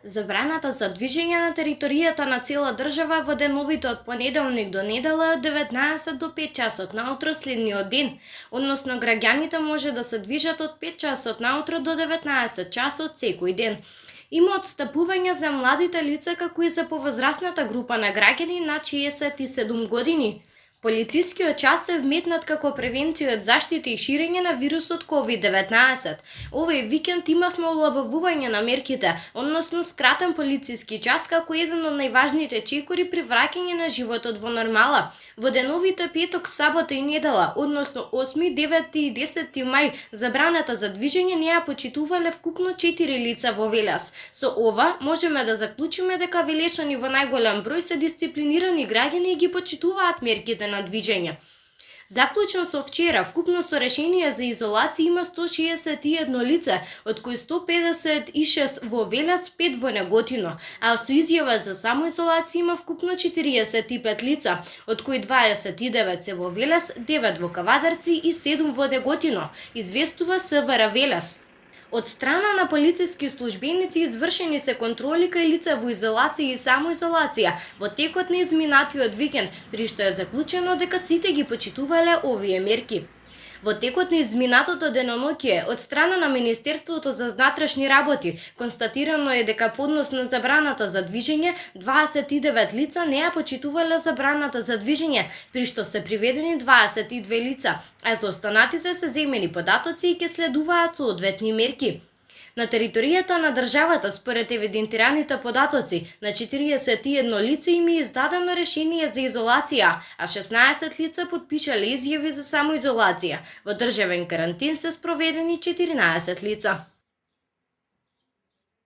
Забраната за движење на територијата на цела држава во деновите од понеделник до недела е од 19 до 5 часот наутро следниот ден, односно граѓаните може да се движат од 5 часот наутро до 19 часот секој ден. Има отстапување за младите лица како и за повозрасната група на граѓани над 67 години. Полицискиот час е вметнат како превенција од заштита и ширење на вирусот COVID-19. Овој викенд имавме олабавување на мерките, односно скратен полициски час како еден од најважните чекори при враќање на животот во нормала. Во деновите петок, сабота и недела, односно 8, 9 и 10 мај, забраната за движење не ја почитувале вкупно 4 лица во Велес. Со ова можеме да заклучиме дека велешани во најголем број се дисциплинирани граѓани и ги почитуваат мерките на движење. Заклучно со вчера, вкупно со решение за изолација има 161 лице, од кои 156 во Велес, 5 во Неготино, а со изјава за самоизолација има вкупно 45 лица, од кои 29 се во Велес, 9 во Кавадарци и 7 во Неготино, известува СВР Велес. Од страна на полициски службеници извршени се контроли кај лица во изолација и самоизолација во текот на изминатиот викенд, при што е заклучено дека сите ги почитувале овие мерки. Во текот на изминатото деноноќие, од страна на Министерството за внатрешни работи, констатирано е дека по однос на забраната за движење, 29 лица не ја почитувале забраната за движење, при што се приведени 22 лица, а за останатите се земени податоци и ќе следуваат соодветни мерки. На територијата на државата, според евидентираните податоци, на 41 лица им е издадено решение за изолација, а 16 лица потпишале изјави за самоизолација. Во државен карантин се спроведени 14 лица.